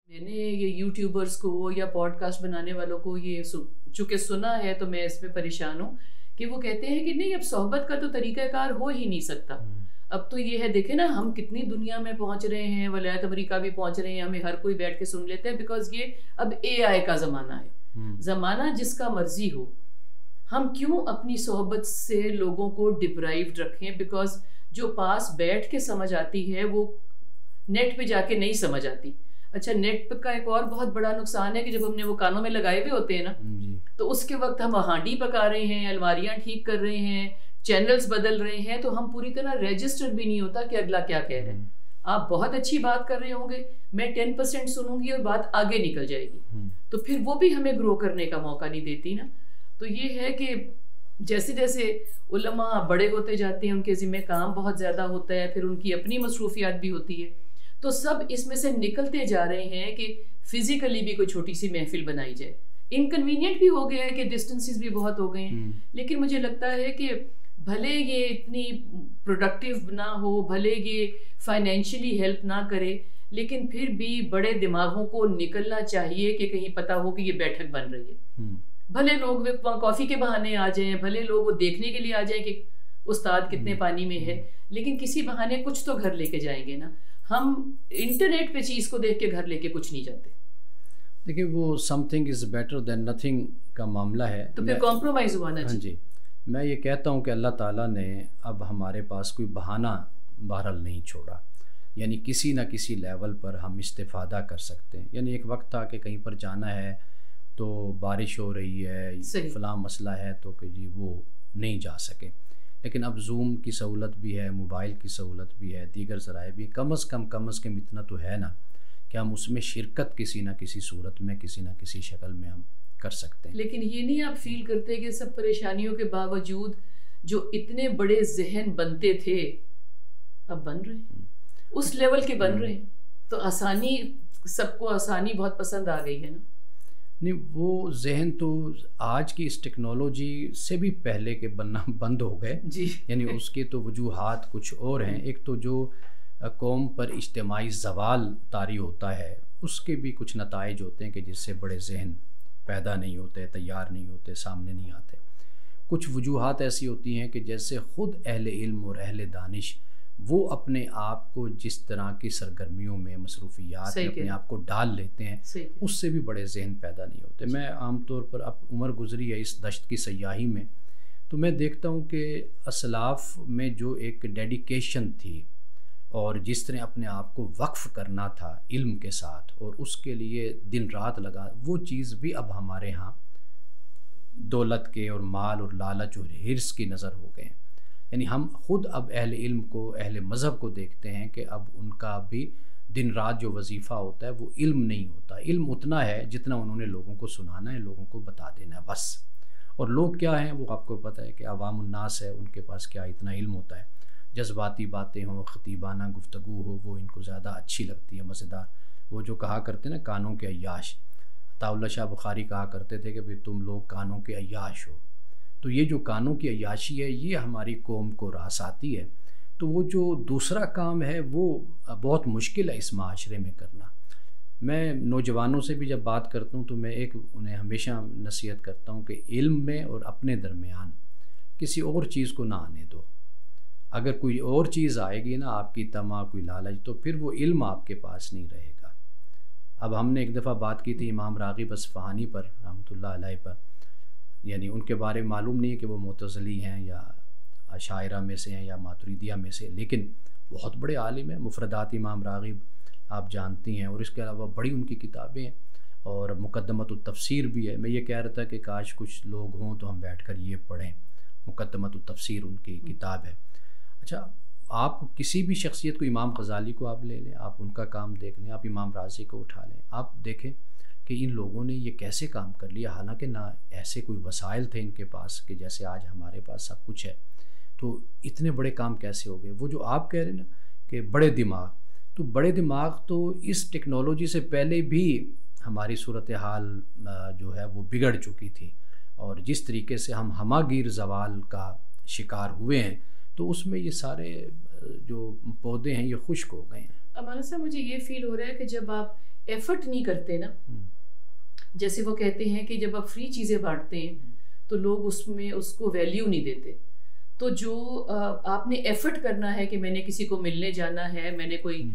میں نے یہ یوٹیوبرز کو یا پوڈ کاسٹ بنانے والوں کو یہ چونکہ سنا ہے تو میں اس میں پریشان ہوں کہ وہ کہتے ہیں کہ نہیں اب صحبت کا تو طریقہ کار ہو ہی نہیں سکتا. اب تو یہ ہے دیکھیں نا ہم کتنی دنیا میں پہنچ رہے ہیں, ولایت امریکہ بھی پہنچ رہے ہیں, ہمیں ہر کوئی بیٹھ کے سن لیتا ہے بیکاز یہ اب اے آئی کا زمانہ ہے, زمانہ جس کا مرضی ہو. ہم کیوں اپنی صحبت سے لوگوں کو ڈپرائیوڈ رکھیں, بیکاز جو پاس بیٹھ کے سمجھ آتی ہے وہ نیٹ پہ جا کے نہیں سمجھ آتی. اچھا, نیٹ کا ایک اور بہت بڑا نقصان ہے کہ جب ہم نے وہ کانوں میں لگائے ہوئے ہوتے ہیں نا تو اس کے وقت ہم ہانڈی پکا رہے ہیں, الماریاں ٹھیک کر رہے ہیں, چینلز بدل رہے ہیں, تو ہم پوری طرح رجسٹر بھی نہیں ہوتا کہ اگلا کیا کہہ رہے ہیں. آپ بہت اچھی بات کر رہے ہوں گے, میں 10% سنوں گی اور بات آگے نکل جائے گی, تو پھر وہ بھی ہمیں گرو کرنے کا موقع نہیں دیتی نا. تو یہ ہے کہ جیسے جیسے علماء بڑے ہوتے جاتے ہیں, ان کے ذمہ کام بہت زیادہ ہوتا ہے, پھر ان کی اپنی مصروفیات بھی ہوتی ہے, تو سب اس میں سے نکلتے جا رہے ہیں کہ فزیکلی بھی کوئی چھوٹی سی محفل بنائی جائے. انکنوینئنٹ بھی ہو گیا ہے کہ ڈسٹنسز بھی بہت ہو گئے ہیں, لیکن مجھے لگتا ہے کہ بھلے یہ اتنی پروڈکٹیو نہ ہو, بھلے یہ فائنینشلی ہیلپ نہ کرے, لیکن پھر بھی بڑے دماغوں کو نکلنا چاہیے کہ کہیں پتہ ہو کہ یہ بیٹھک بن رہی ہے. بھلے لوگ کافی کے بہانے آ جائیں, بھلے لوگ وہ دیکھنے کے لیے آ جائیں کہ استاد کتنے پانی میں ہے, لیکن کسی بہانے کچھ تو گھر لے کے جائیں گے نا. ہم انٹرنیٹ پہ چیز کو دیکھ کے گھر لے کے کچھ نہیں جاتے. دیکھیں وہ some thing is better than nothing کا معاملہ ہے, تو پھر کمپرومائز ہوا نا. ہاں جی, میں یہ کہتا ہوں کہ اللہ تعالیٰ نے اب ہمارے پاس کوئی بہانہ بہرحال نہیں چھوڑا, یعنی کسی نہ کسی لیول پر ہم استفادہ کر سکتے ہیں. یعنی ایک وقت تھا کہ کہیں پر جانا ہے تو بارش ہو رہی ہے, فلاں مسئلہ ہے تو کہ جی وہ نہیں جا سکے, لیکن اب زوم کی سہولت بھی ہے, موبائل کی سہولت بھی ہے, دیگر ذرائع بھی, کم از کم اتنا تو ہے نا کہ ہم اس میں شرکت کسی نہ کسی صورت میں کسی نہ کسی شکل میں ہم کر سکتے ہیں. لیکن یہ نہیں آپ فیل کرتے کہ سب پریشانیوں کے باوجود جو اتنے بڑے ذہن بنتے تھے اب بن رہے ہیں, اس لیول کے بن رہے ہیں, تو آسانی, سب کو آسانی بہت پسند آ گئی ہے نا. نہیں, وہ ذہن تو آج کی اس ٹیکنالوجی سے بھی پہلے کے بننا بند ہو گئے جی. یعنی اس کے تو وجوہات کچھ اور ہیں. ایک تو جو قوم پر اجتماعی زوال طاری ہوتا ہے, اس کے بھی کچھ نتائج ہوتے ہیں کہ جس سے بڑے ذہن پیدا نہیں ہوتے, تیار نہیں ہوتے, سامنے نہیں آتے. کچھ وجوہات ایسی ہوتی ہیں کہ جیسے خود اہل علم اور اہل دانش وہ اپنے آپ کو جس طرح کی سرگرمیوں میں, مصروفیات میں اپنے آپ کو ڈال لیتے ہیں, اس سے بھی بڑے ذہن پیدا نہیں ہوتے. میں عام طور پر اب عمر گزری ہے اس دشت کی سیاحی میں, تو میں دیکھتا ہوں کہ اسلاف میں جو ایک ڈیڈیکیشن تھی اور جس طرح اپنے آپ کو وقف کرنا تھا علم کے ساتھ اور اس کے لیے دن رات لگا, وہ چیز بھی اب ہمارے ہاں دولت کے اور مال اور لالچ اور حرص کی نظر ہو گئے ہیں. یعنی ہم خود اب اہل علم کو, اہل مذہب کو دیکھتے ہیں کہ اب ان کا بھی دن رات جو وظیفہ ہوتا ہے وہ علم نہیں ہوتا. علم اتنا ہے جتنا انہوں نے لوگوں کو سنانا ہے, لوگوں کو بتا دینا ہے بس. اور لوگ کیا ہیں وہ آپ کو پتہ ہے کہ عوام الناس ہے, ان کے پاس کیا اتنا علم ہوتا ہے. جذباتی باتیں ہوں, خطیبانہ گفتگو ہو, وہ ان کو زیادہ اچھی لگتی ہے, مزیدار. وہ جو کہا کرتے ہیں نا کانوں کے عیاش, عطا اللہ شاہ بخاری کہا کرتے تھے کہ بھئی تم لوگ کانوں کے عیاش ہو. تو یہ جو کانوں کی عیاشی ہے یہ ہماری قوم کو راس آتی ہے. تو وہ جو دوسرا کام ہے وہ بہت مشکل ہے اس معاشرے میں کرنا. میں نوجوانوں سے بھی جب بات کرتا ہوں تو میں انہیں ہمیشہ نصیحت کرتا ہوں کہ علم میں اور اپنے درمیان کسی اور چیز کو نہ آنے دو. اگر کوئی اور چیز آئے گی نا, آپ کی طمع, کوئی لالچ, تو پھر وہ علم آپ کے پاس نہیں رہے گا. اب ہم نے ایک دفعہ بات کی تھی امام راغب اصفہانی پر رحمۃ اللہ علیہ پر, یعنی ان کے بارے میں معلوم نہیں ہے کہ وہ معتزلی ہیں یا اشاعرہ میں سے ہیں یا ماتریدیہ میں سے, لیکن بہت بڑے عالم ہیں. مفردات امام راغب آپ جانتی ہیں, اور اس کے علاوہ بڑی ان کی کتابیں ہیں, اور مقدمۃ التفسیر بھی ہے. میں یہ کہہ رہا تھا کہ کاش کچھ لوگ ہوں تو ہم بیٹھ کر یہ پڑھیں. مقدمۃ التفسیر ان کی کتاب ہے. اچھا, آپ کسی بھی شخصیت کو, امام غزالی کو آپ لے لیں, آپ ان کا کام دیکھ لیں, آپ امام رازی کو اٹھا لیں, آپ دیکھیں کہ ان لوگوں نے یہ کیسے کام کر لیا, حالانکہ نہ ایسے کوئی وسائل تھے ان کے پاس کہ جیسے آج ہمارے پاس سب کچھ ہے, تو اتنے بڑے کام کیسے ہو گئے. وہ جو آپ کہہ رہے ہیں نا کہ بڑے دماغ, تو بڑے دماغ تو اس ٹیکنالوجی سے پہلے بھی ہماری صورتحال جو ہے وہ بگڑ چکی تھی, اور جس طریقے سے ہم ہماگیر زوال کا شکار ہوئے ہیں تو اس میں یہ سارے جو پودے ہیں یہ خشک ہو گئے ہیں. امانت صاحب, مجھے یہ فیل ہو رہا ہے کہ جب آپ ایفرٹ نہیں کرتے نا. جیسے وہ کہتے ہیں کہ جب آپ فری چیزیں بانٹتے ہیں تو لوگ اس میں اس کو ویلیو نہیں دیتے. تو جو آپ نے ایفرٹ کرنا ہے کہ میں نے کسی کو ملنے جانا ہے, میں نے کوئی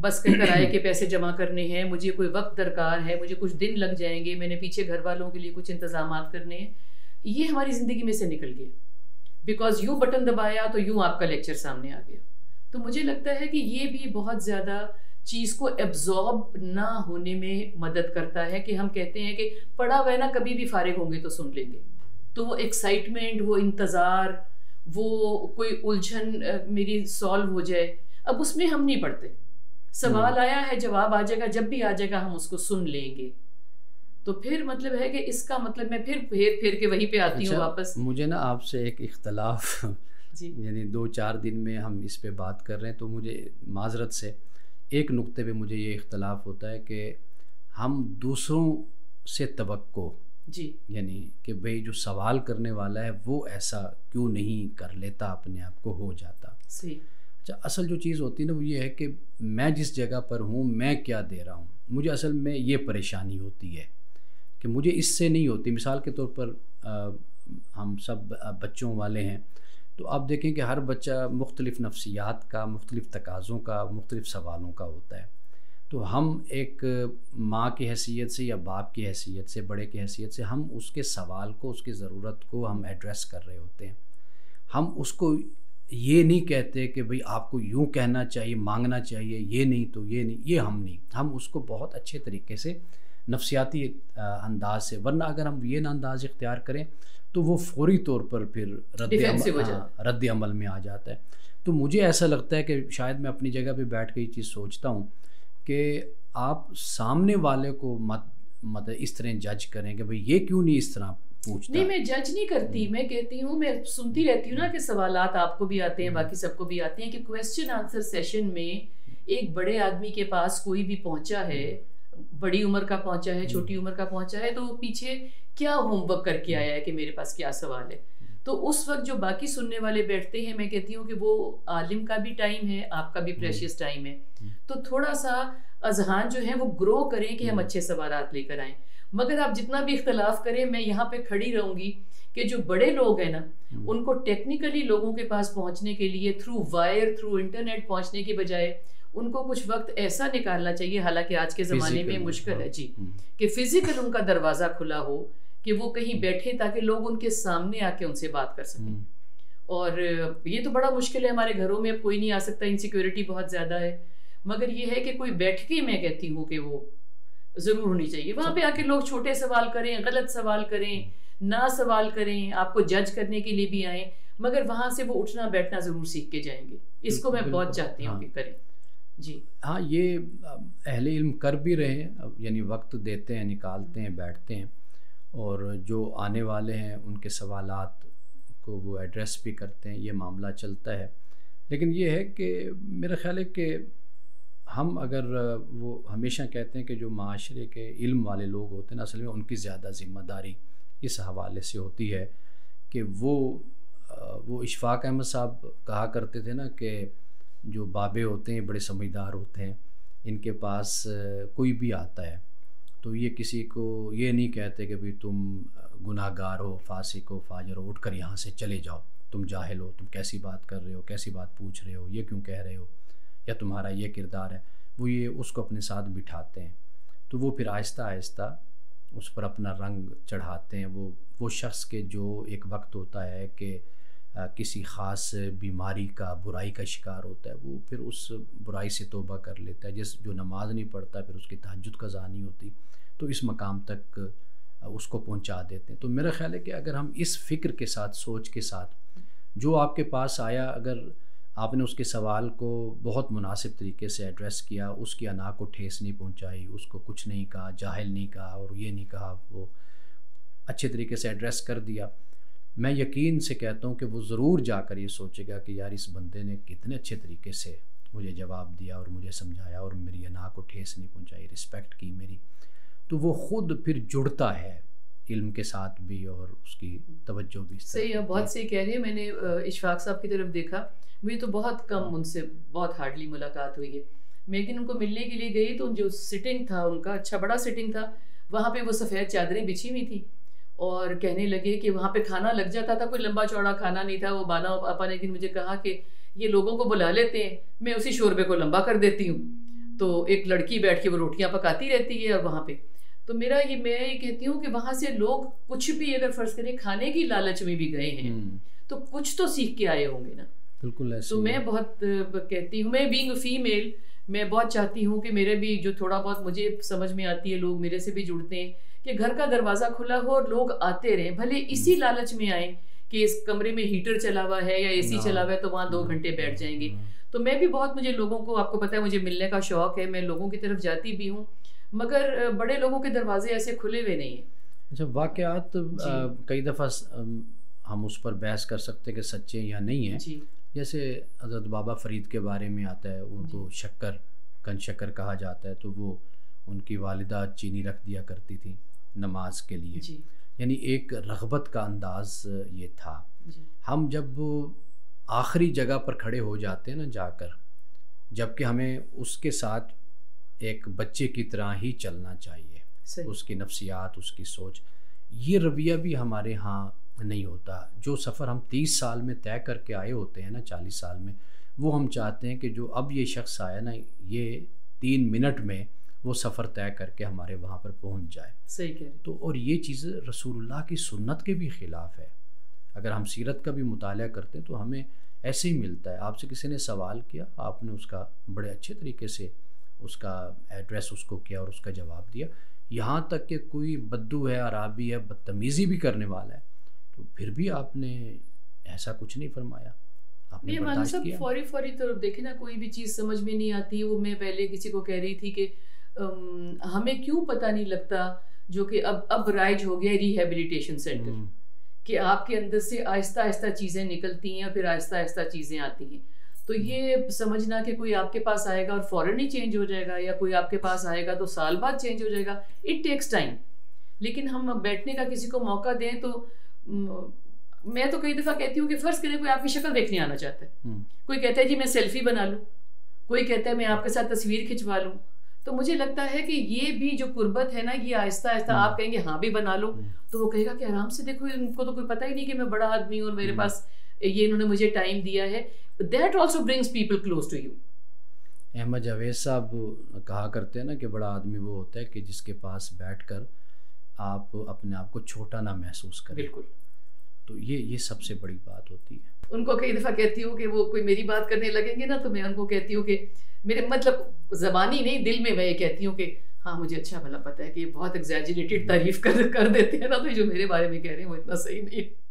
بس کے کرائے کے پیسے جمع کرنے ہیں, مجھے کوئی وقت درکار ہے, مجھے کچھ دن لگ جائیں گے, میں نے پیچھے گھر والوں کے لیے کچھ انتظامات کرنے ہیں, یہ ہماری زندگی میں سے نکل گیا. بیکاز یوں بٹن دبایا تو یوں آپ کا لیکچر سامنے آ گیا. تو مجھے لگتا ہے کہ یہ بھی بہت زیادہ چیز کو ایبزارب نہ ہونے میں مدد کرتا ہے, کہ ہم کہتے ہیں کہ پڑھا ہوا ہے نا, کبھی بھی فارغ ہوں گے تو سن لیں گے. تو وہ ایکسائٹمنٹ, وہ انتظار, وہ کوئی الجھن میری سالو ہو جائے, اب اس میں ہم نہیں پڑھتے. سوال آیا ہے, جواب آ جائے گا, جب بھی آ جائے گا ہم اس کو سن لیں گے. تو پھر مطلب ہے کہ اس کا مطلب میں پھر کے وہیں پہ آتی ہوں واپس. مجھے نا آپ سے ایک اختلاف جی, یعنی 2-4 دن میں ہم اس پہ بات کر رہے ہیں, تو مجھے معذرت سے ایک نقطے پہ مجھے یہ اختلاف ہوتا ہے کہ ہم دوسروں سے توقع جی, یعنی کہ بھئی جو سوال کرنے والا ہے وہ ایسا کیوں نہیں کر لیتا, اپنے آپ کو ہو جاتا. صحیح. اچھا, اصل جو چیز ہوتی ہے نا وہ یہ ہے کہ میں جس جگہ پر ہوں میں کیا دے رہا ہوں. مجھے اصل میں یہ پریشانی ہوتی ہے کہ مجھے اس سے نہیں ہوتی. مثال کے طور پر ہم سب بچوں والے ہیں, تو آپ دیکھیں کہ ہر بچہ مختلف نفسیات کا, مختلف تقاضوں کا, مختلف سوالوں کا ہوتا ہے. تو ہم ایک ماں کی حیثیت سے یا باپ کی حیثیت سے, بڑے کی حیثیت سے, ہم اس کے سوال کو, اس کی ضرورت کو ہم ایڈریس کر رہے ہوتے ہیں. ہم اس کو یہ نہیں کہتے کہ بھئی آپ کو یوں کہنا چاہیے, مانگنا چاہیے, یہ نہیں تو یہ نہیں, یہ ہم نہیں. ہم اس کو بہت اچھے طریقے سے نفسیاتی انداز سے, ورنہ اگر ہم یہ انداز اختیار کریں تو وہ فوری طور پر پھر رد عمل میں آ جاتا ہے. تو مجھے ایسا لگتا ہے کہ شاید میں اپنی جگہ پہ بیٹھ کے یہ چیز سوچتا ہوں کہ آپ سامنے والے کو مت اس طرح جج کریں کہ بھئی یہ کیوں نہیں اس طرح پوچھتا. نہیں, میں جج نہیں کرتی, میں کہتی ہوں, میں سنتی رہتی ہوں نا کہ سوالات آپ کو بھی آتے ہیں, باقی سب کو بھی آتے ہیں, کہ کویسچن آنسر سیشن میں ایک بڑے آدمی کے پاس کوئی بھی پہنچا ہے, بڑی عمر کا پہنچا ہے, چھوٹی عمر کا پہنچا ہے, تو پیچھے کیا ہوم ورک کر کے آیا ہے کہ میرے پاس کیا سوال ہے. تو اس وقت جو باقی سننے والے بیٹھتے ہیں, میں کہتی ہوں کہ وہ عالم کا بھی ٹائم ہے, آپ کا بھی پریشیس ٹائم ہے, تو تھوڑا سا اذہان جو ہے وہ گرو کریں کہ ہم اچھے سوالات لے کر آئیں. مگر آپ جتنا بھی اختلاف کریں, میں یہاں پہ کھڑی رہوں گی کہ جو بڑے لوگ ہیں نا, ان کو ٹیکنیکلی لوگوں کے پاس پہنچنے کے لیے تھرو وائر, تھرو انٹرنیٹ پہنچنے کی بجائے ان کو کچھ وقت ایسا نکالنا چاہیے, حالانکہ آج کے زمانے میں مشکل ہے جی, کہ فزیکل ان کا دروازہ کھلا ہو, کہ وہ کہیں بیٹھے تاکہ لوگ ان کے سامنے آ کے ان سے بات کر سکیں. اور یہ تو بڑا مشکل ہے, ہمارے گھروں میں اب کوئی نہیں آ سکتا, انسیکیورٹی بہت زیادہ ہے. مگر یہ ہے کہ کوئی بیٹھ کے, میں کہتی ہوں کہ وہ ضرور ہونی چاہیے. وہاں پہ آ کے لوگ چھوٹے سوال کریں, غلط سوال کریں, نہ سوال کریں, آپ کو جج کرنے کے لیے بھی آئیں, مگر وہاں سے وہ اٹھنا بیٹھنا ضرور سیکھ کے جائیں گے. اس کو میں بہت چاہتی ہوں کہ کریں. جی ہاں, یہ اہل علم کر بھی رہے ہیں, یعنی وقت دیتے ہیں, نکالتے ہیں, بیٹھتے ہیں, اور جو آنے والے ہیں ان کے سوالات کو وہ ایڈریس بھی کرتے ہیں. یہ معاملہ چلتا ہے. لیکن یہ ہے کہ میرا خیال ہے کہ ہم اگر, وہ ہمیشہ کہتے ہیں کہ جو معاشرے کے علم والے لوگ ہوتے ہیں اصل میں ان کی زیادہ ذمہ داری اس حوالے سے ہوتی ہے کہ وہ اشفاق احمد صاحب کہا کرتے تھے نا کہ جو بابے ہوتے ہیں بڑے سمجھدار ہوتے ہیں, ان کے پاس کوئی بھی آتا ہے تو یہ کسی کو یہ نہیں کہتے کہ بھئی تم گناہ گار ہو, فاسق ہو, فاجر ہو, اٹھ کر یہاں سے چلے جاؤ, تم جاہل ہو, تم کیسی بات کر رہے ہو, کیسی بات پوچھ رہے ہو, یہ کیوں کہہ رہے ہو, یا تمہارا یہ کردار ہے. وہ یہ اس کو اپنے ساتھ بٹھاتے ہیں, تو وہ پھر آہستہ آہستہ اس پر اپنا رنگ چڑھاتے ہیں. وہ شخص کے جو ایک وقت ہوتا ہے کہ کسی خاص بیماری کا, برائی کا شکار ہوتا ہے, وہ پھر اس برائی سے توبہ کر لیتا ہے. جو نماز نہیں پڑھتا پھر اس کی تہجد قضا نہیں ہوتی, تو اس مقام تک اس کو پہنچا دیتے ہیں. تو میرا خیال ہے کہ اگر ہم اس فکر کے ساتھ, سوچ کے ساتھ, جو آپ کے پاس آیا, اگر آپ نے اس کے سوال کو بہت مناسب طریقے سے ایڈریس کیا, اس کی انا کو ٹھیس نہیں پہنچائی, اس کو کچھ نہیں کہا, جاہل نہیں کہا اور یہ نہیں کہا, وہ اچھے طریقے سے ایڈریس کر دیا, میں یقین سے کہتا ہوں کہ وہ ضرور جا کر یہ سوچے گا کہ یار اس بندے نے کتنے اچھے طریقے سے مجھے جواب دیا اور مجھے سمجھایا اور میری انا کو ٹھیس نہیں پہنچائی, رسپیکٹ کی میری. تو وہ خود پھر جڑتا ہے علم کے ساتھ بھی اور اس کی توجہ بھی. صحیح ہے, بہت صحیح کہہ رہے ہیں. میں نے اشفاق صاحب کی طرف دیکھا, مجھے تو بہت کم ان سے, بہت ہارڈلی ملاقات ہوئی ہے, میں ایک دن ان کو ملنے کے لیے گئی تو جو سٹنگ تھا ان کا اچھا بڑا سٹنگ تھا, وہاں پہ وہ سفید چادریں بچھی ہوئی تھیں اور کہنے لگے کہ وہاں پہ کھانا لگ جاتا تھا, کوئی لمبا چوڑا کھانا نہیں تھا. وہ بانا آپا نے ایک دن مجھے کہا کہ یہ لوگوں کو بلا لیتے ہیں, میں اسی شوربے کو لمبا کر دیتی ہوں. تو ایک لڑکی بیٹھ کے وہ روٹیاں پکاتی رہتی ہے اور وہاں پہ تو میں یہ کہتی ہوں کہ وہاں سے لوگ کچھ بھی اگر فرض کریں کھانے کی لالچ میں بھی گئے ہیں تو کچھ تو سیکھ کے آئے ہوں گے نا. بالکل ایسے. تو میں بہت کہتی ہوں, میں بینگ اے فیمیل میں بہت چاہتی ہوں کہ میرے بھی جو تھوڑا بہت مجھے سمجھ میں آتی ہے, لوگ میرے سے بھی جڑتے ہیں, کہ گھر کا دروازہ کھلا ہو اور لوگ آتے رہیں, بھلے اسی لالچ میں آئیں کہ اس کمرے میں ہیٹر چلا ہوا ہے یا اے سی چلا ہوا ہے تو وہاں 2 گھنٹے بیٹھ جائیں گے. تو میں بھی بہت, مجھے لوگوں کو, آپ کو پتہ ہے مجھے ملنے کا شوق ہے, میں لوگوں کی طرف جاتی بھی ہوں, مگر بڑے لوگوں کے دروازے ایسے کھلے ہوئے نہیں ہیں. اچھا, واقعات کئی دفعہ ہم اس پر بحث کر سکتے ہیں کہ سچے یا نہیں ہیں. جیسے حضرت بابا فرید کے بارے میں آتا ہے, ان کو کن شکر کہا جاتا ہے, تو وہ ان کی والدہ چینی رکھ دیا کرتی تھی نماز کے لیے. یعنی ایک رغبت کا انداز یہ تھا. ہم جب آخری جگہ پر کھڑے ہو جاتے ہیں نا جا کر, جب کہ ہمیں اس کے ساتھ ایک بچے کی طرح ہی چلنا چاہیے, اس کی نفسیات, اس کی سوچ, یہ رویہ بھی ہمارے ہاں نہیں ہوتا. جو سفر ہم 30 سال میں طے کر کے آئے ہوتے ہیں نا, 40 سال میں, وہ ہم چاہتے ہیں کہ جو اب یہ شخص آیا نا, یہ 3 منٹ میں وہ سفر طے کر کے ہمارے وہاں پر پہنچ جائے. صحیح کہہ رہے. تو اور یہ چیز رسول اللہ کی سنت کے بھی خلاف ہے. اگر ہم سیرت کا بھی مطالعہ کرتے ہیں تو ہمیں ایسے ہی ملتا ہے. آپ سے کسی نے سوال کیا, آپ نے اس کا بڑے اچھے طریقے سے اس کا ایڈریس اس کو کیا اور اس کا جواب دیا. یہاں تک کہ کوئی بدو ہے, عرابی ہے, بدتمیزی بھی کرنے والا ہے, تو پھر بھی آپ نے ایسا کچھ نہیں فرمایا, آپ نے برداشت کیا. فوری تو دیکھیں نا, کوئی بھی چیز سمجھ میں نہیں آتی. وہ میں پہلے کسی کو کہہ رہی تھی کہ ہمیں کیوں پتہ نہیں لگتا, جو کہ اب رائج ہو گیا ریہیبلیٹیشن سینٹر, کہ آپ کے اندر سے آہستہ آہستہ چیزیں نکلتی ہیں, پھر آہستہ آہستہ چیزیں آتی ہیں. تو یہ سمجھنا کہ کوئی آپ کے پاس آئے گا اور فوراً ہی چینج ہو جائے گا, یا کوئی آپ کے پاس آئے گا تو سال بعد چینج ہو جائے گا, اٹ ٹیکس ٹائم. لیکن ہم بیٹھنے کا کسی کو موقع دیں تو میں تو کئی دفعہ کہتی ہوں کہ فرض کریں کوئی آپ کی شکل دیکھنے آنا چاہتا ہے, کوئی کہتا ہے جی میں سیلفی بنا لوں, کوئی کہتا ہے میں آپ کے ساتھ تصویر کھنچوا لوں. تو مجھے لگتا ہے کہ یہ بھی جو قربت ہے نا, یہ آہستہ آہستہ آپ کہیں گے ہاں بھی بنا لو, تو وہ کہے گا کہ آرام سے دیکھو, ان کو تو کوئی پتہ ہی نہیں کہ میں بڑا آدمی ہوں اور میرے پاس یہ انہوں نے مجھے ٹائم دیا ہے. That also brings people close to you. Ahmad Javed صاحب کہا کرتے ہیں نا کہ بڑا آدمی وہ ہوتا ہے کہ جس کے پاس بیٹھ کر آپ اپنے آپ کو چھوٹا نہ محسوس کریں. بالکل. تو یہ سب سے بڑی بات ہوتی ہے. ان کو کئی دفعہ کہتی ہوں کہ وہ کوئی میری بات کرنے لگیں گے نا, تو میں ان کو کہتی ہوں کہ میرے مطلب زبانی نہیں, دل میں میں یہ کہتی ہوں کہ ہاں مجھے اچھا بھلا پتہ ہے کہ یہ بہت ایگزیجریٹڈ تعریف کر دیتے ہیں نا, تو جو میرے بارے میں کہہ رہے ہیں وہ اتنا صحیح نہیں ہے.